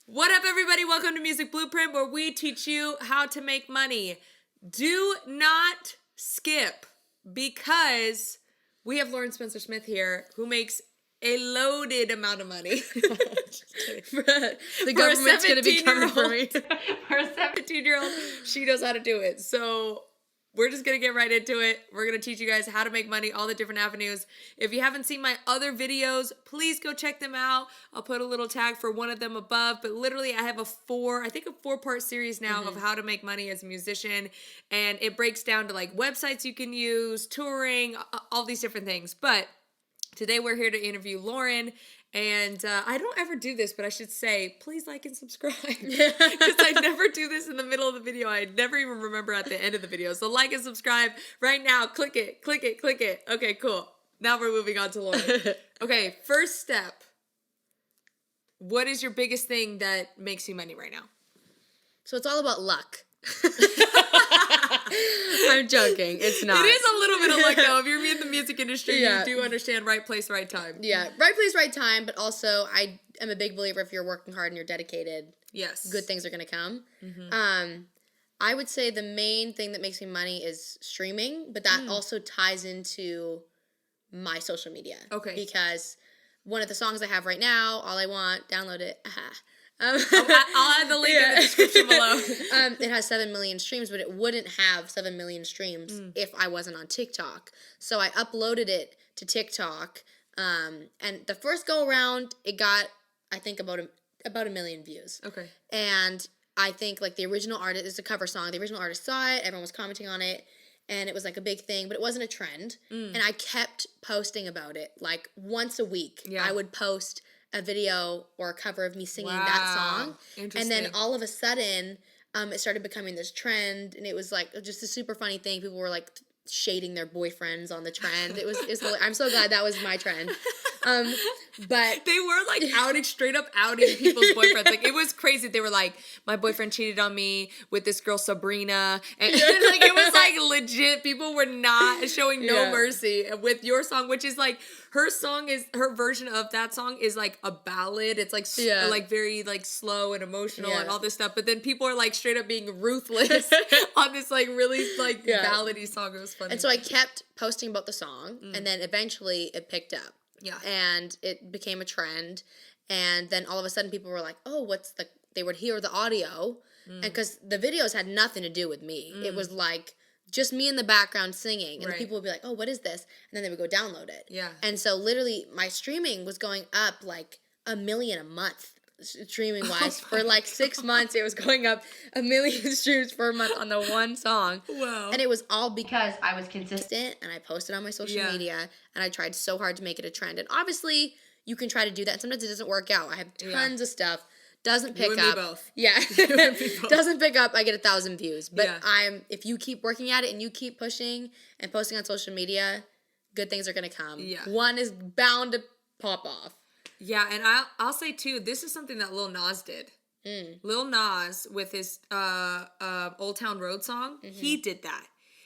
What up, everybody? Welcome to Music Blueprint, where we teach you how to make money. Do not skip, because we have Lauren Spencer Smith here, who makes a loaded amount of money. The government's going to be coming for me. For a 17-year-old, she knows how to do it. So we're just going to get right into it. We're going to teach you guys how to make money, all the different avenues. If you haven't seen my other videos, please go check them out. I'll put a little tag for one of them above. But literally, I have a four-part series now of how to make money as a musician. And it breaks down to like websites you can use, touring, all these different things. But today we're here to interview Lauren. And I don't ever do this, but I should say, please like and subscribe. Because I never do this in the middle of the video. I never even remember at the end of the video. So like and subscribe right now. Click it, click it, click it. Okay, cool. Now we're moving on to Lauren. Okay, first step. What is your biggest thing that makes you money right now? So it's all about luck. I'm joking. It's not. It is a little bit of luck, though. If you're in the music industry, you do understand right place, right time. Yeah, right place, right time. But also, I am a big believer if you're working hard and you're dedicated, yes, good things are going to come. I would say the main thing that makes me money is streaming, but that also ties into my social media. Okay. Because one of the songs I have right now, All I Want, download it. I'll add the link in the description below. It has 7 million streams, but it wouldn't have 7 million streams if I wasn't on TikTok. So I uploaded it to TikTok, and the first go around, it got, I think, about a million views. Okay. And I think like the original artist, it's a cover song. The original artist saw it. Everyone was commenting on it. And it was like a big thing, but it wasn't a trend. And I kept posting about it. Like once a week, I would post a video or a cover of me singing that song. And then all of a sudden, it started becoming this trend. And it was like just a super funny thing. People were like shading their boyfriends on the trend. It was I'm so glad that was my trend. But they were like straight up outing people's boyfriends. Like it was crazy. They were like, my boyfriend cheated on me with this girl Sabrina, and like it was like legit. People were not showing no mercy with your song, which is like her version of that song is like a ballad. It's like like very like slow and emotional and all this stuff. But then people are like straight up being ruthless on this like really like ballady song. It was funny. And so I kept posting about the song, and then eventually it picked up. Yeah. And it became a trend. And then all of a sudden people were like, oh, they would hear the audio. And because the videos had nothing to do with me. It was like just me in the background singing. And people would be like, oh, what is this? And then they would go download it. Yeah. And so literally my streaming was going up like 1 million a month. Streaming wise for like 6 months, it was going up 1 million streams per month on the one song. Wow. And it was all because I was consistent and I posted on my social media and I tried so hard to make it a trend. And obviously you can try to do that and sometimes it doesn't work out. I have tons of stuff, doesn't pick up. You and me both. Yeah. Doesn't pick up, I get 1,000 views. But if you keep working at it and you keep pushing and posting on social media, good things are gonna come. Yeah. One is bound to pop off. Yeah, and I'll say too, this is something that Lil Nas did. Lil Nas with his Old Town Road song, he did that.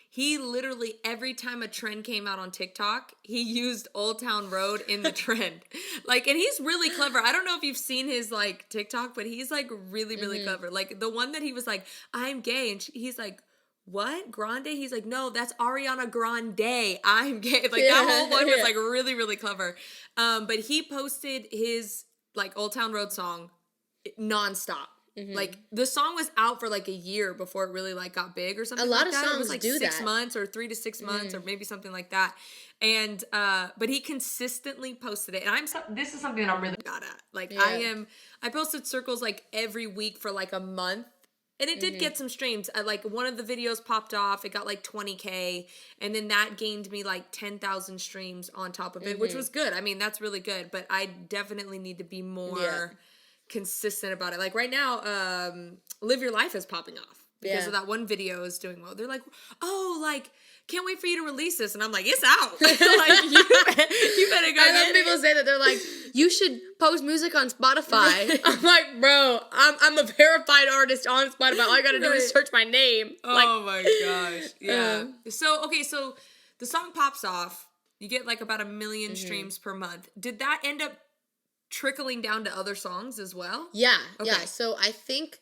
He literally, every time a trend came out on TikTok, he used Old Town Road in the trend. Like, and he's really clever. I don't know if you've seen his like TikTok, but he's like really, really clever. Like the one that he was like, I'm gay, and he's like, what? Grande? He's like, no, that's Ariana Grande. I'm gay. Like that whole one was like really, really clever. But he posted his like Old Town Road song nonstop. Like the song was out for like a year before it really like got big or something. A lot like of that. songs It was like do 6 that. months or 3 to 6 months or maybe something like that. And but he consistently posted it. And this is something that I'm really bad at. Like I posted circles like every week for like a month. And it did get some streams. Like one of the videos popped off. It got like 20K. And then that gained me like 10,000 streams on top of it, which was good. I mean, that's really good. But I definitely need to be more consistent about it. Like right now, Live Your Life is popping off. Because of that one video is doing well. They're like, oh, like, can't wait for you to release this. And I'm like, it's out. Like, you better go. I love people say that. They're like, you should post music on Spotify. I'm like, bro, I'm a verified artist on Spotify. All I gotta do is search my name. Oh my gosh. Yeah. So the song pops off. You get like about 1 million streams per month. Did that end up trickling down to other songs as well? Yeah, Okay. yeah. So I think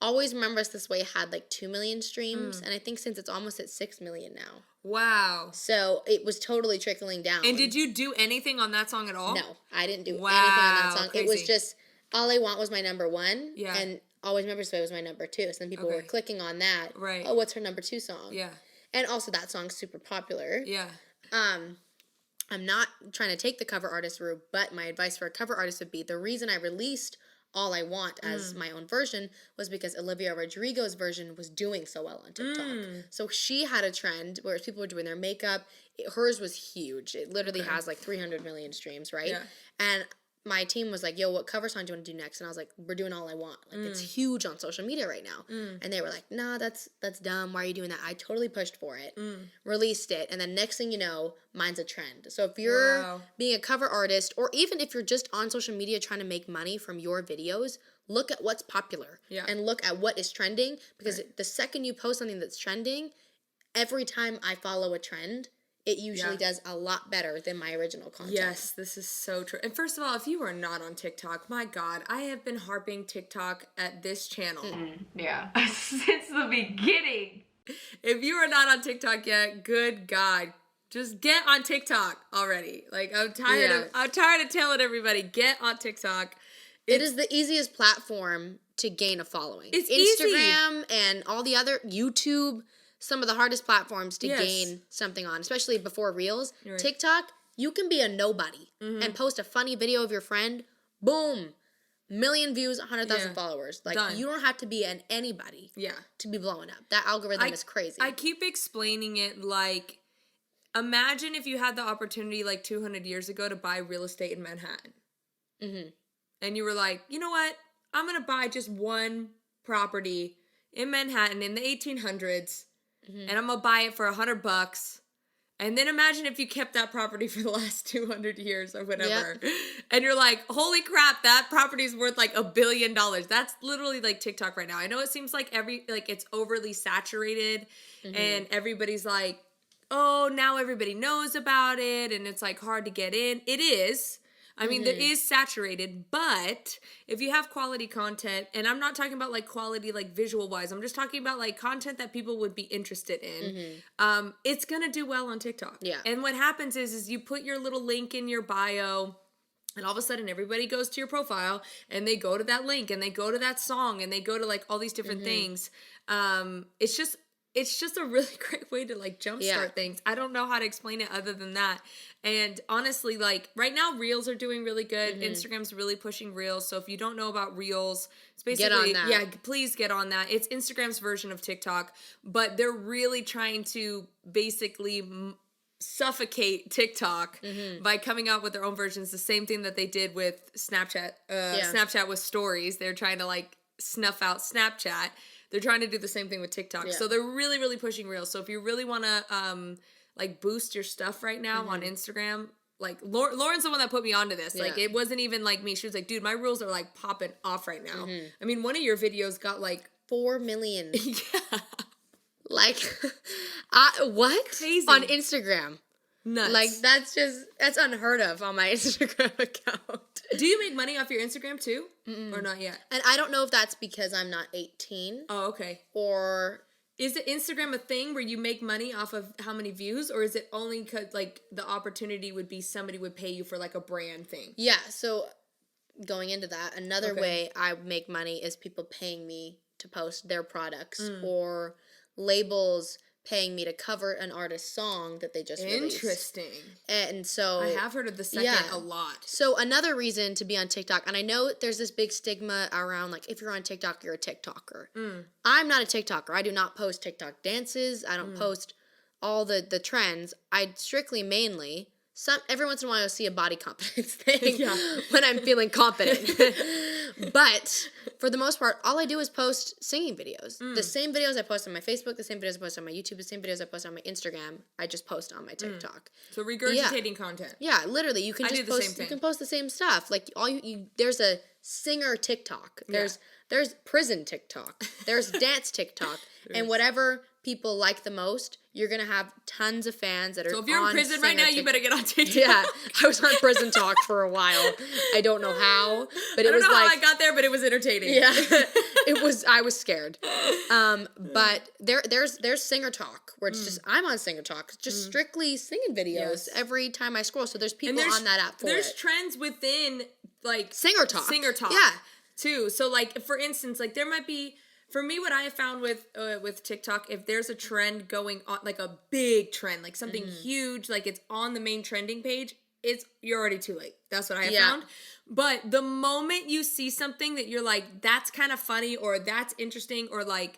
Always Remember Us This Way had like 2 million streams, and I think since it's almost at 6 million now. Wow. So it was totally trickling down. And did you do anything on that song at all? No, I didn't do anything on Wow, that song. It was crazy. just All I Want was my number 1, Yeah. and Always Remember Us This Way was my number 2. So then people were Okay. clicking on that. Right. Oh, what's her number 2 song? Yeah. And also that song's super popular. Yeah. I'm not trying to take the cover artist route, but my advice for a cover artist would be the reason I released All I Want as my own version was because Olivia Rodrigo's version was doing so well on TikTok. So she had a trend where people were doing their makeup. Hers was huge. It literally has like 300 million streams, right? Yeah. And my team was like, yo, what cover song do you want to do next? And I was like, we're doing All I Want. Like, it's huge on social media right now. And they were like, nah, that's dumb. Why are you doing that? I totally pushed for it, released it, and then next thing you know, mine's a trend. So if you're Wow. being a cover artist, or even if you're just on social media trying to make money from your videos, look at what's popular and look at what is trending, because the second you post something that's trending, every time I follow a trend, it usually does a lot better than my original content. Yes, this is so true. And first of all, if you are not on TikTok, my God, I have been harping TikTok at this channel. Yeah, since the beginning. If you are not on TikTok yet, good God, just get on TikTok already. Like, I'm tired of telling everybody, get on TikTok. It is the easiest platform to gain a following. It's Instagram and all the other, YouTube, some of the hardest platforms to gain something on, especially before Reels. Right. TikTok, you can be a nobody and post a funny video of your friend. Boom. Million views, 100,000 followers. Like, Done. you don't have to be an anybody Yeah. to be blowing up. That algorithm is crazy. I keep explaining it like, imagine if you had the opportunity like 200 years ago to buy real estate in Manhattan. And you were like, you know what? I'm going to buy just one property in Manhattan in the 1800s. And I'm gonna buy it for $100. And then imagine if you kept that property for the last 200 years or whatever. And you're like, holy crap, that property is worth like $1 billion. That's literally like TikTok right now. I know it seems like it's overly saturated and everybody's like, oh, now everybody knows about it and it's like hard to get in. It is. I mean, it is saturated, but if you have quality content, and I'm not talking about like quality like visual wise, I'm just talking about like content that people would be interested in, it's gonna do well on TikTok. Yeah. And what happens is you put your little link in your bio, and all of a sudden everybody goes to your profile and they go to that link and they go to that song and they go to like all these different things. It's just a really great way to like jumpstart things. I don't know how to explain it other than that. And honestly, like right now, Reels are doing really good. Instagram's really pushing Reels. So if you don't know about Reels, it's basically, Get on that. yeah, please get on that. It's Instagram's version of TikTok, but they're really trying to basically suffocate TikTok by coming out with their own versions. The same thing that they did with Snapchat. Snapchat with stories. They're trying to like snuff out Snapchat. They're trying to do the same thing with TikTok. Yeah. So they're really, really pushing Reels. So if you really want to like boost your stuff right now on Instagram, like Lauren's the one that put me onto this. Like it wasn't even like me. She was like, dude, my Reels are like popping off right now. I mean, one of your videos got like 4 million. yeah, Like, what? Crazy. On Instagram. nuts. Like, that's unheard of on my Instagram account. Do you make money off your Instagram too? Or not yet? And I don't know if that's because I'm not 18 Oh, okay. or... Is it Instagram a thing where you make money off of how many views, or is it only because like the opportunity would be somebody would pay you for like a brand thing? Yeah, so going into that, another way I make money is people paying me to post their products or labels paying me to cover an artist's song that they just released. Interesting. And so... I have heard of the second a lot. So another reason to be on TikTok, and I know there's this big stigma around, like, if you're on TikTok, you're a TikToker. I'm not a TikToker. I do not post TikTok dances. I don't post all the trends. I strictly, mainly, every once in a while I'll see a body confidence thing when I'm feeling confident. But for the most part, all I do is post singing videos. The same videos I post on my Facebook, the same videos I post on my YouTube, the same videos I post on my Instagram, I just post on my TikTok. So regurgitating content. Yeah, literally, you can I just do the post. same thing. You can post the same stuff. Like there's a singer TikTok. There's prison TikTok. There's dance TikTok. And whatever people like the most, you're going to have tons of fans that are on So if you're in prison right now, you better get on TikTok. Yeah, I was on Prison Talk for a while. I don't know how, but it was I don't know like how I got there, but it was entertaining. yeah, I was scared. But there's Singer Talk where it's just I'm on Singer Talk, just strictly singing videos every time I scroll. So there's people on that app for There's it. trends within like Singer Talk. Yeah. Too. So like for instance, like there might be for me what I have found with TikTok, if there's a trend going on, like a big trend, like something huge, like it's on the main trending page, you're already too late. That's what I have found. But the moment you see something that you're like, that's kind of funny or that's interesting or like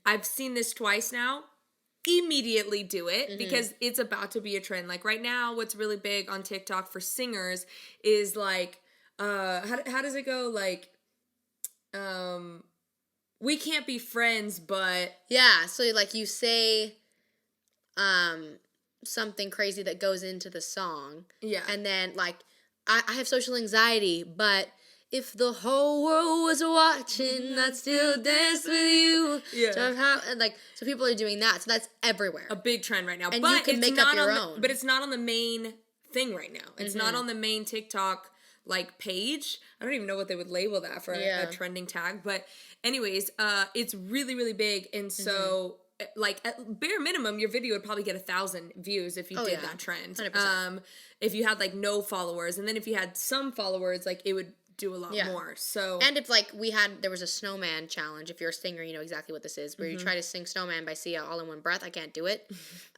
I've seen this twice now, immediately do it because it's about to be a trend. Like right now, what's really big on TikTok for singers is like, how does it go? Like, we can't be friends, but yeah. So like you say, something crazy that goes into the song, and then like I have social anxiety, but if the whole world was watching, I'd still dance with you. So people are doing that. So that's everywhere. A big trend right now. And but you can it's make not up your on own. But it's not on the main thing right now. It's not on the main TikTok like page. I don't even know what they would label that for a trending tag. But anyways, it's really, really big. And so like at bare minimum, your video would probably get 1,000 views if you did that trend. 100%. If you had like no followers, and then if you had some followers, like it would do a lot more. So and if like there was a snowman challenge. If you're a singer, you know exactly what this is. Where you try to sing Snowman by Sia all in one breath. I can't do it.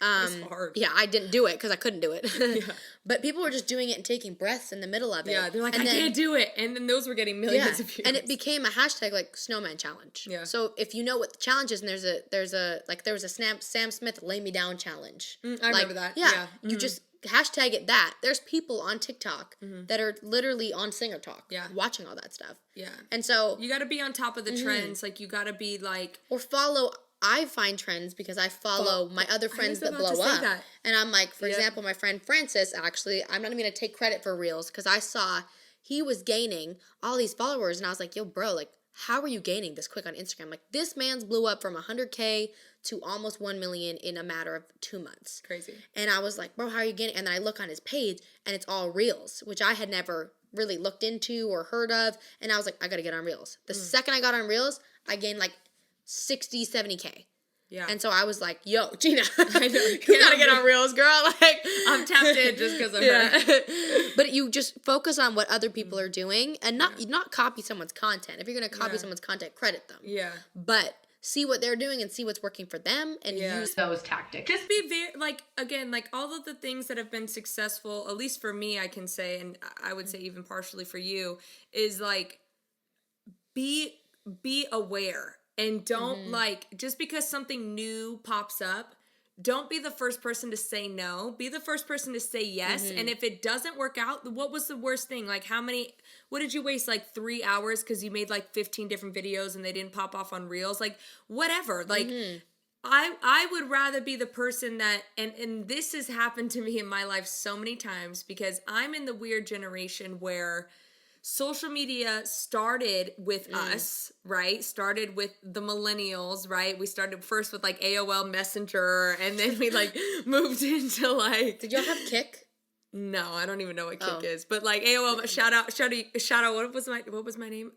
it's hard. Yeah, I didn't do it because I couldn't do it. But people were just doing it and taking breaths in the middle of it. Yeah, they're like, I can't do it, and then those were getting millions of views. And it became a hashtag like Snowman Challenge. Yeah. So if you know what the challenge is, and there was a Sam Smith Lay Me Down challenge. I remember that. Yeah. You just hashtag it that. There's people on TikTok that are literally on Singer Talk watching all that stuff. Yeah. And so you got to be on top of the trends. Like you got to be like or follow. I find trends because I follow my other friends that blow up. And I'm like, for example, my friend Francis, actually, I'm not even going to take credit for Reels because I saw he was gaining all these followers and I was like, yo, bro, like, how are you gaining this quick on Instagram? Like, this man's blew up from 100K to almost 1 million in a matter of 2 months. Crazy. And I was like, bro, how are you getting? And then I look on his page and it's all Reels, which I had never really looked into or heard of. And I was like, I got to get on Reels. The second I got on Reels, I gained like 60, 70K. Yeah. And so I was like, yo, Gina, you gotta get on Reels, girl. Like I'm tempted just because of her. But you just focus on what other people are doing and not copy someone's content. If you're gonna copy someone's content, credit them. Yeah. But see what they're doing and see what's working for them and use those tactics. Just be very like again, like all of the things that have been successful, at least for me, I can say, and I would say even partially for you, is like be aware. And don't like, just because something new pops up, don't be the first person to say no. Be the first person to say yes. And if it doesn't work out, what was the worst thing? Like what did you waste? Like 3 hours because you made like 15 different videos and they didn't pop off on Reels? Like whatever. Like I would rather be the person that, and this has happened to me in my life so many times because I'm in the weird generation where social media started with us, right? Started with the millennials, right? We started first with like AOL Messenger and then we like moved into like... Did y'all have Kik? No, I don't even know what Kik is. But like AOL, shout out, what was my name?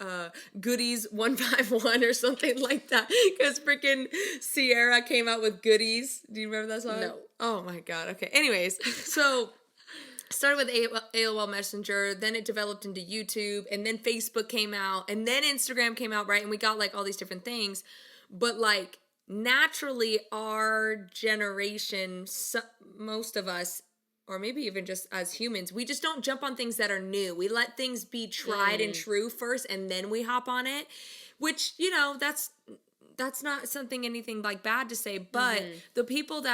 Goodies 151 or something like that. Because freaking Sierra came out with Goodies. Do you remember that song? No. Oh my God. Okay. Anyways, so... started with AOL Messenger, then it developed into YouTube, and then Facebook came out, and then Instagram came out, right? And we got like all these different things. But like naturally our generation, most of us, or maybe even just as humans, we just don't jump on things that are new. We let things be tried and true first, and then we hop on it, which, you know, that's not anything like bad to say, but the people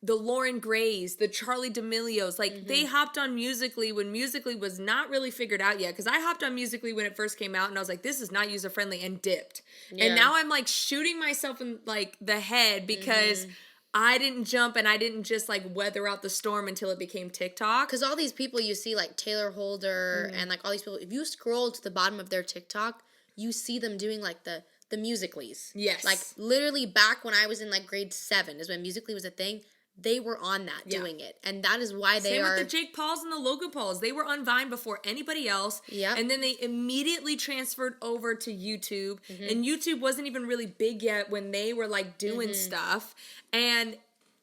the Lauren Grays, the Charlie D'Amelios, like they hopped on Musical.ly when Musical.ly was not really figured out yet. Cause I hopped on Musical.ly when it first came out and I was like, this is not user friendly and dipped. Yeah. And now I'm like shooting myself in like the head because I didn't jump and I didn't just like weather out the storm until it became TikTok. Because all these people you see, like Taylor Holder and like all these people, if you scroll to the bottom of their TikTok, you see them doing like the Musical.lys. Yes. Like literally back when I was in like grade 7 is when Musical.ly was a thing. They were on that doing it. And that is why they Same are. with the Jake Pauls and the Logan Pauls. They were on Vine before anybody else. Yep. And then they immediately transferred over to YouTube. Mm-hmm. And YouTube wasn't even really big yet when they were like doing Mm-hmm. stuff. And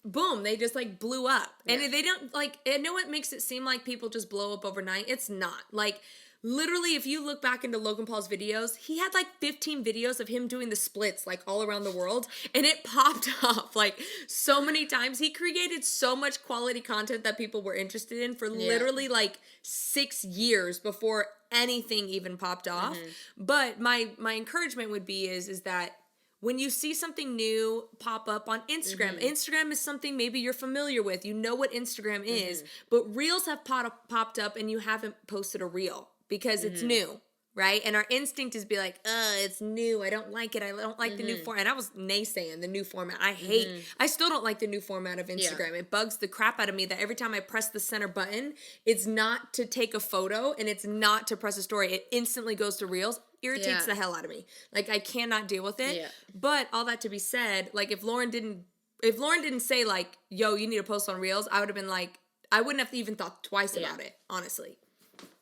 boom, they just like blew up. And Yeah. they don't like, I know it makes it seem like people just blow up overnight. It's not. Like, literally, if you look back into Logan Paul's videos, he had like 15 videos of him doing the splits like all around the world, and it popped off like so many times. He created so much quality content that people were interested in for literally like 6 years before anything even popped off. But my encouragement would be is that when you see something new pop up on Instagram, Instagram is something maybe you're familiar with. You know what Instagram is, but Reels have popped up and you haven't posted a Reel because it's new, right? And our instinct is be like, it's new. I don't like it. I don't like the new format. And I was naysaying the new format. I still don't like the new format of Instagram. It bugs the crap out of me that every time I press the center button, it's not to take a photo and it's not to press a story. It instantly goes to Reels. Irritates the hell out of me. Like, I cannot deal with it. Yeah. But all that to be said, like, if Lauren didn't say like, yo, you need to post on Reels, I would have been like, I wouldn't have even thought twice about it, honestly.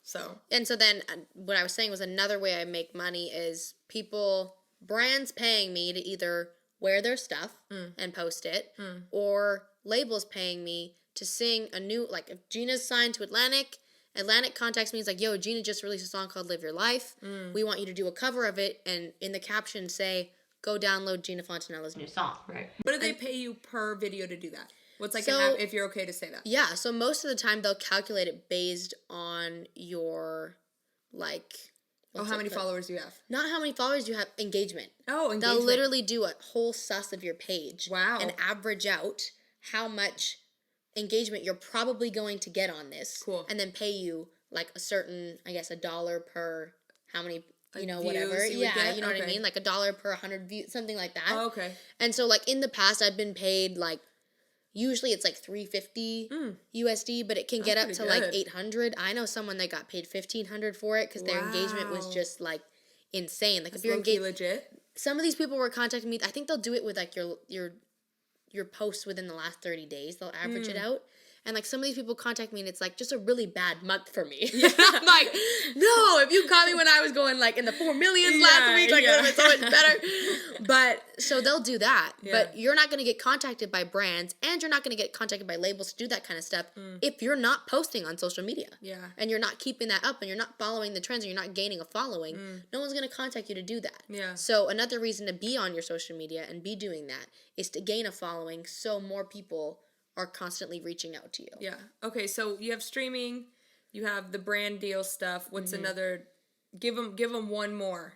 So. And so then what I was saying was another way I make money is brands paying me to either wear their stuff and post it, or labels paying me to sing a new, like if Gina's signed to Atlantic contacts me, it's like, yo, Gina just released a song called Live Your Life. We want you to do a cover of it, and in the caption say, go download Gina Fontanella's new song. Right. What do they pay you per video to do that? What's like So- if you're okay to say that? Yeah, so most of the time they'll calculate it based on your, like... How many followers do you have? Not how many followers you have, engagement. Oh, engagement. They'll literally do a whole suss of your page. Wow. And average out how much engagement you're probably going to get on this. Cool. And then pay you like a certain, I guess, $1 per how many, Like whatever. views you would Yeah, get? you know what I Okay. mean? Like $1 per 100 views, something like that. Oh, okay. And so like in the past I've been paid like, usually it's like $350 USD, but it can get up pretty to like good. $800. I know someone that got paid $1,500 for it because their engagement was Wow. just like insane. Like That's if you're low-key engaged, legit. some of these people were contacting me. I think they'll do it with like your posts within the last 30 days. They'll average it out. And like some of these people contact me and it's like just a really bad month for me. I'm like, no, if you caught me when I was going like in the 4 millions last week, like it would have been so much better. But so they'll do that. But you're not going to get contacted by brands and you're not going to get contacted by labels to do that kind of stuff if you're not posting on social media. Yeah. And you're not keeping that up and you're not following the trends and you're not gaining a following. No one's going to contact you to do that. Yeah. So another reason to be on your social media and be doing that is to gain a following so more people are constantly reaching out to you. Yeah. Okay, so you have streaming, you have the brand deal stuff. What's another? Give them one more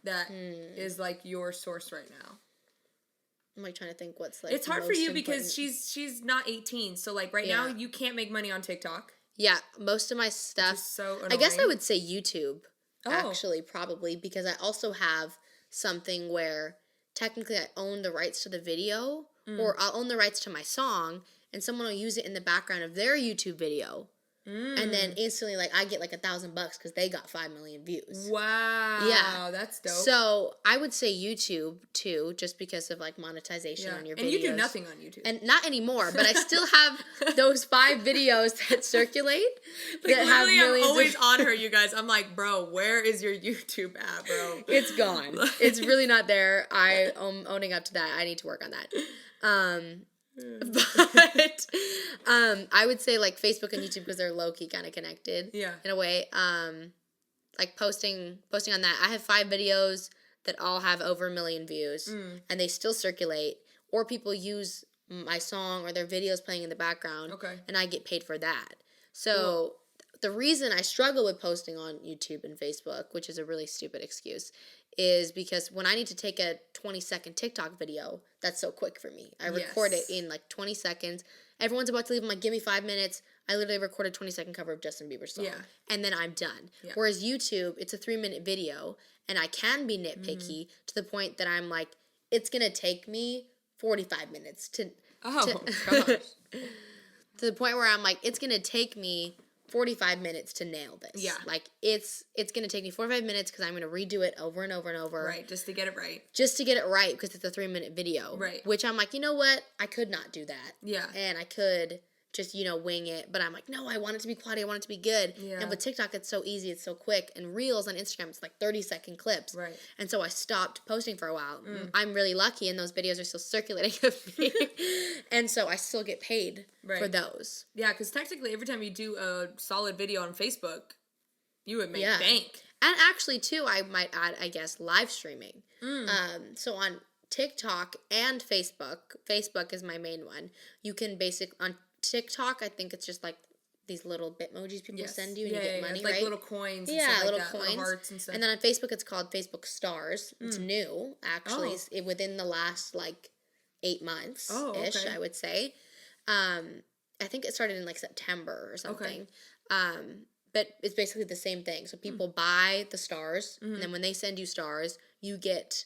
that is like your source right now. I'm like trying to think what's like. It's hard for most you because important. she's not 18, so like right now you can't make money on TikTok. Yeah, most of my stuff. Is so I guess I annoying. would say YouTube. Actually, probably because I also have something where technically I own the rights to the video, or I'll own the rights to my song, and someone will use it in the background of their YouTube video, and then instantly like I get like $1,000 because they got 5 million views. Wow. Yeah. That's dope. So I would say YouTube too, just because of like monetization on your videos. And you do nothing on YouTube. And not anymore, but I still have those 5 videos that circulate. Like, that have literally, I'm millions always of... on her, you guys. I'm like, bro, where is your YouTube at, bro? It's gone. It's really not there. I am owning up to that. I need to work on that. But I would say like Facebook and YouTube because they're low key kind of connected. Yeah. In a way. Like posting on that. I have 5 videos that all have over 1 million views, and they still circulate. Or people use my song or their videos playing in the background. Okay. And I get paid for that. So the reason I struggle with posting on YouTube and Facebook, which is a really stupid excuse, is because when I need to take a 20-second TikTok video, that's so quick for me. I record it in like 20 seconds. Everyone's about to leave. I'm like, give me 5 minutes. I literally record a 20-second cover of Justin Bieber's song. Yeah. And then I'm done. Yeah. Whereas YouTube, it's a 3-minute video, and I can be nitpicky to the point that I'm like, it's going to take me 45 minutes to Oh, gosh. To the point where I'm like, it's gonna take me 45 minutes to nail this. Yeah. Like it's gonna take me 45 minutes because I'm gonna redo it over and over and over. Right, just to get it right. Just to get it right because it's a 3-minute video. Right. Which I'm like, you know what? I could not do that. Yeah. And I could just, wing it. But I'm like, no, I want it to be quality. I want it to be good. Yeah. And with TikTok, it's so easy. It's so quick. And Reels on Instagram, it's like 30-second clips. Right. And so I stopped posting for a while. I'm really lucky, and those videos are still circulating with me. And so I still get paid for those. Yeah, because technically every time you do a solid video on Facebook, you would make bank. And actually, too, I might add, I guess, live streaming. So on TikTok and Facebook is my main one. You can on TikTok, I think it's just like these little Bitmojis people send you and you get money, it's like right? Little coins. Yeah, and stuff little like that, coins. Little hearts and stuff. And then on Facebook, it's called Facebook Stars. It's new, actually, within the last, 8 months-ish, I would say. I think it started in, September or something. Okay. But it's basically the same thing. So people buy the stars, and then when they send you stars, you get,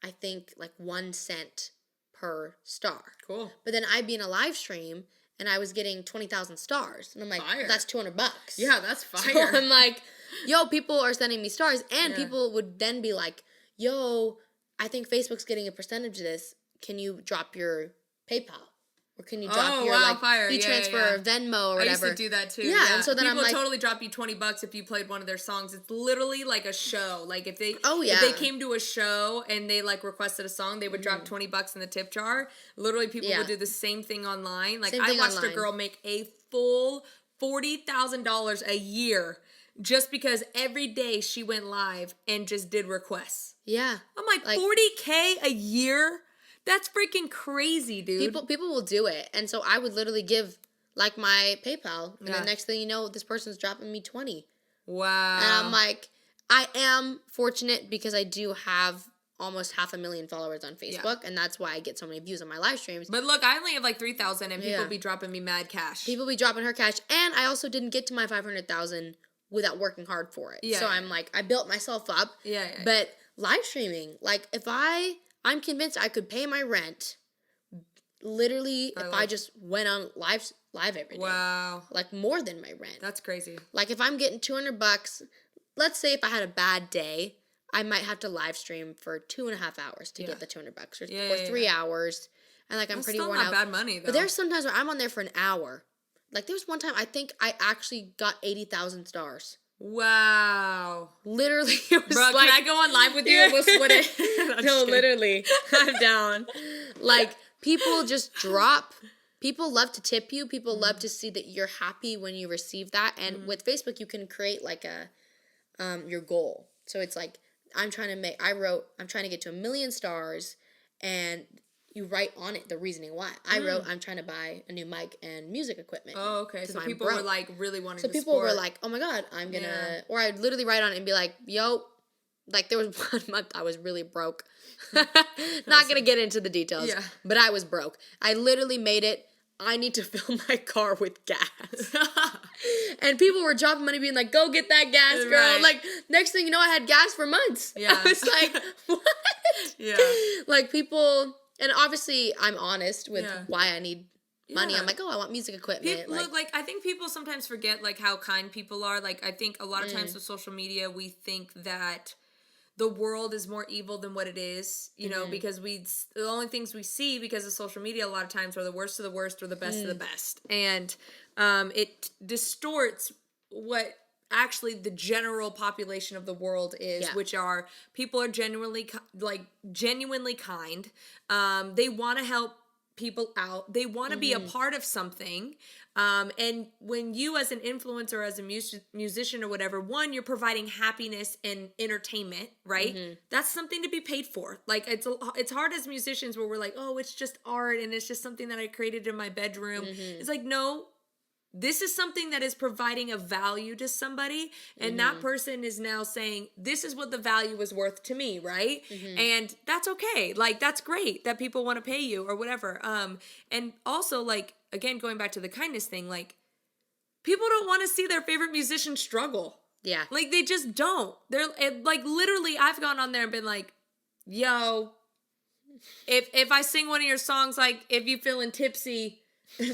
I think, 1 cent per star. Cool. But then I'd be in a live stream, and I was getting 20,000 stars. And I'm like, fire. That's $200. Yeah, that's fire. So I'm like, yo, people are sending me stars. And people would then be like, yo, I think Facebook's getting a percentage of this. Can you drop your PayPal? Or can you drop your fire. e-transfer or Venmo or whatever? I used to do that too. Yeah, and so then people I'm like, totally drop you $20 if you played one of their songs. It's literally like a show. Like if they if they came to a show and they requested a song, they would drop $20 in the tip jar. Literally, people would do the same thing online. Like I watched a girl make a full $40,000 a year just because every day she went live and just did requests. Yeah, I'm like $40K a year. That's freaking crazy, dude. People will do it. And so I would literally give my PayPal. And the next thing you know, this person's dropping me 20. Wow. And I'm like, I am fortunate because I do have almost 500,000 followers on Facebook. And that's why I get so many views on my live streams. But look, I only have 3,000 and people be dropping me mad cash. People be dropping her cash. And I also didn't get to my 500,000 without working hard for it. Yeah. So I'm like, I built myself up. Yeah. But live streaming, I'm convinced I could pay my rent literally if I just went on live every day. Wow. More than my rent. That's crazy. If I'm getting $200, let's say if I had a bad day, I might have to live stream for 2.5 hours to get the $200 or 3 hours. And I'm That's pretty still worn not out. bad money though. But there's sometimes where I'm on there for an hour. There was one time I think I actually got 80,000 stars. Wow. Literally, it was Bro, can I go on live with you? We'll split it. No, literally. I'm down. People just drop. People love to tip you. People love to see that you're happy when you receive that. And with Facebook, you can create your goal. So it's I'm trying to get to 1 million stars, and you write on it the reasoning why. I wrote, I'm trying to buy a new mic and music equipment. Oh, okay. So people were really wanting to So people were like, oh my God, I'm going to, or I'd literally write on it and be like, yo, there was 1 month I was really broke. Not going to get into the details, but I was broke. I literally made it, I need to fill my car with gas. And people were dropping money being like, go get that gas, girl. Right. Next thing you know, I had gas for months. Yeah. I was like, what? Yeah. People... And obviously, I'm honest with why I need money. I'm like, oh, I want music equipment. Look, I think people sometimes forget, how kind people are. I think a lot of times with social media, we think that the world is more evil than what it is, you know, because the only things we see because of social media a lot of times are the worst of the worst or the best of the best. And it distorts what actually the general population of the world is, which are people are genuinely kind. They want to help people out. They want to be a part of something. And when you as an influencer, as a musician or whatever, one, you're providing happiness and entertainment, right? That's something to be paid for. It's hard as musicians where we're like, oh, it's just art and it's just something that I created in my bedroom. It's no, this is something that is providing a value to somebody, and that person is now saying, this is what the value is worth to me, right? And that's okay. That's great that people want to pay you or whatever. And also, again, going back to the kindness thing, people don't want to see their favorite musician struggle. Yeah. They just don't. They're, literally, I've gone on there and been like, yo, if I sing one of your songs, like if you feeling tipsy,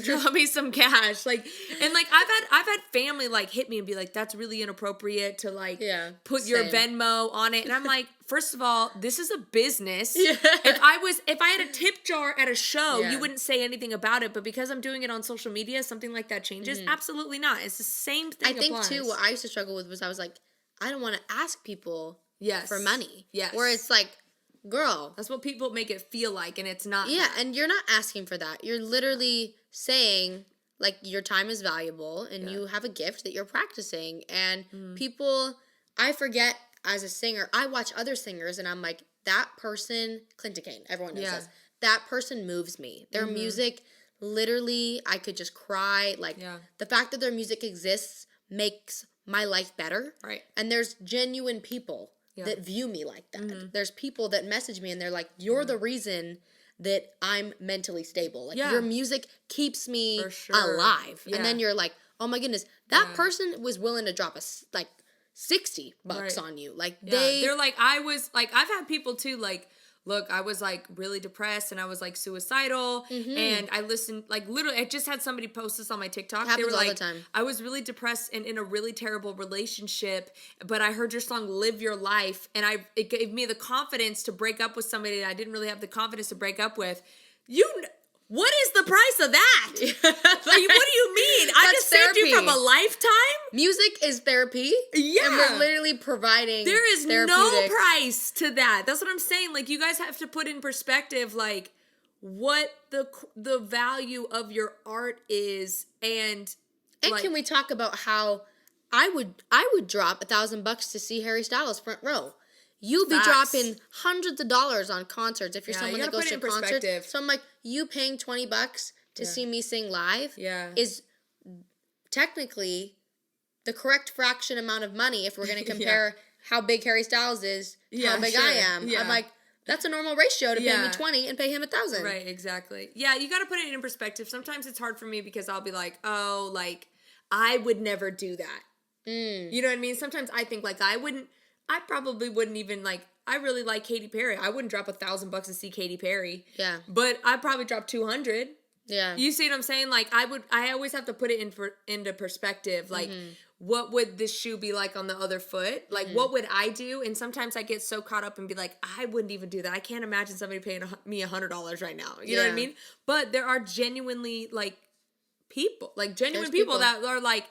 drop me some cash. Like, and like I've had family like hit me and be like, that's really inappropriate to like put your same. Venmo on it. And I'm like, first of all, this is a business. Yeah. If I had a tip jar at a show, Yeah. you wouldn't say anything about it. But because I'm doing it on social media, something like that changes. Absolutely not. It's the same thing. I think applies. too, what I used to struggle with was I was like, I don't want to ask people Yes. for money. Yes. Where it's like, girl. That's what people make it feel like, and it's not. Yeah, and you're not asking for that. You're literally saying, like, your time is valuable and you have a gift that you're practicing. And people, I forget as a singer, I watch other singers and I'm like, that person, Clinton Kane, everyone knows this. That person moves me. Their music, literally, I could just cry. Like, the fact that their music exists makes my life better. Right. And there's genuine people that view me like that. There's people that message me and they're like, you're the reason that I'm mentally stable. Like, your music keeps me alive. And then you're like, oh my goodness, that person was willing to drop like $60 on you. Like, they're like, I've had people too, like, look, I was like really depressed and I was like suicidal and I listened, like, literally, I just had somebody post this on my TikTok. Happens they were all like, the time. I was really depressed and in a really terrible relationship, but I heard your song "Live Your Life" and it gave me the confidence to break up with somebody that I didn't really have the confidence to break up with. What is the price of that? Like, what do you mean? I That's just saved you therapy. from a lifetime? Music is therapy. Yeah. And we're literally providing There is no therapeutics. price to that. That's what I'm saying. Like, you guys have to put in perspective, like, what the value of your art is, and like, can we talk about how I would drop $1,000 to see Harry Styles front row. You be Facts. dropping hundreds of dollars on concerts if you're Yeah, someone you that gotta goes put to it in concerts. perspective. So I'm like, you paying $20 to see me sing live Yeah. is technically the correct fraction amount of money if we're going to compare how big Harry Styles is to how big I am. Yeah. I'm like, that's a normal ratio to pay me Yeah. $20 and pay him $1,000. Right, exactly. Yeah, you got to put it in perspective. Sometimes it's hard for me because I'll be like, oh, like, I would never do that. You know what I mean? Sometimes I think, like, I probably wouldn't even, like, I really like Katy Perry. I wouldn't drop $1,000 to see Katy Perry. Yeah. But I'd probably drop $200. Yeah. You see what I'm saying? Like, I always have to put it into perspective. Like, what would this shoe be like on the other foot? Like, what would I do? And sometimes I get so caught up and be like, I wouldn't even do that. I can't imagine somebody paying me $100 right now. You know what I mean? But there are genuinely, like, people, like, genuine people that are like,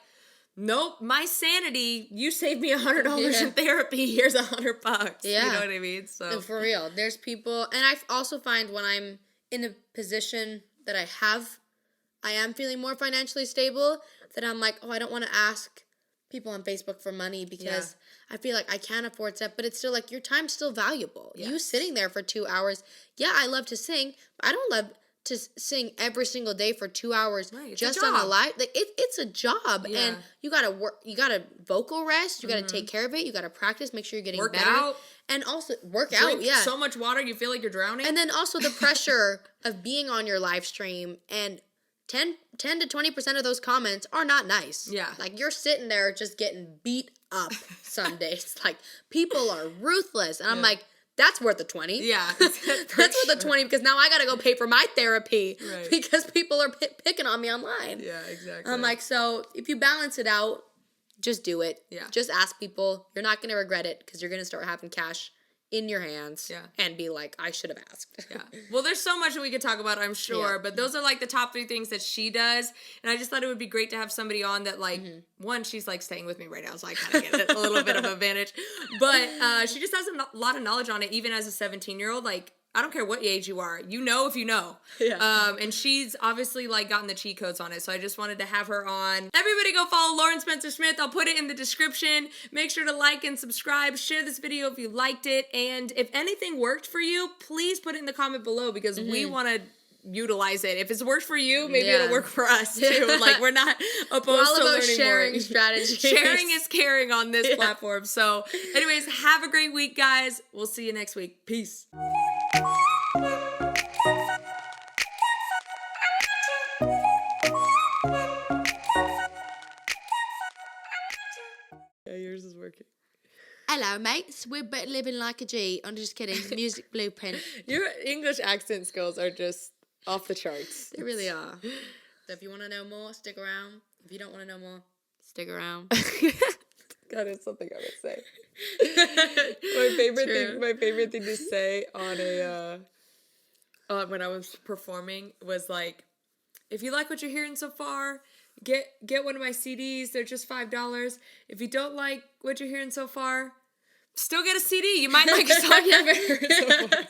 nope, my sanity, you saved me $100 in therapy. Here's $100. Yeah. You know what I mean? So For real. There's people, and I also find when I'm in a position that I am feeling more financially stable, that I'm like, oh, I don't want to ask people on Facebook for money because I feel like I can't afford stuff, but it's still like, your time's still valuable. You sitting there for 2 hours. Yeah, I love to sing, but I don't love to sing every single day for 2 hours just on a live. Like, it's a job, and you gotta work. You gotta vocal rest. You gotta take care of it. You gotta practice. Make sure you're getting better. out. And also work drink out. Yeah, so much water you feel like you're drowning. and then also the pressure of being on your live stream, and 10 to 20% of those comments are not nice. Yeah. Like, you're sitting there just getting beat up some days. Like, people are ruthless. And I'm like, that's worth the 20. Yeah. That's worth the 20 because now I got to go pay for my therapy Right. because people are picking on me online. Yeah, exactly. I'm like, so if you balance it out, just do it. Yeah. Just ask people. You're not going to regret it because you're going to start having cash in your hands and be like, I should have asked. Yeah. Well, there's so much that we could talk about, I'm sure, but those are like the top 3 things that she does. And I just thought it would be great to have somebody on that, like, one, she's like staying with me right now, so I kind of get a little bit of advantage. But she just has a lot of knowledge on it, even as a 17-year-old. Like, I don't care what age you are. You know if you know. Yeah. And she's obviously, like, gotten the cheat codes on it, so I just wanted to have her on. Everybody go follow Lauren Spencer Smith. I'll put it in the description. Make sure to like and subscribe. Share this video if you liked it. And if anything worked for you, please put it in the comment below because we want to utilize it. If it's worked for you, maybe it'll work for us too. Like, we're not opposed We're all to about learning sharing more. strategies. Sharing is caring on this platform. So anyways, have a great week, guys. We'll see you next week. Peace. Yeah, yours is working. Hello. Hello, mates. We're living like a G. I'm just kidding. Music Blueprint. Your English accent skills are just off the charts. They really are. So if you want to know more, stick around. If you don't want to know more, stick around. God, it's something I would say. My favorite thing to say on when I was performing was like, if you like what you're hearing so far, get one of my CDs. They're just $5. If you don't like what you're hearing so far, still get a CD. You might like a song you haven't heard so far.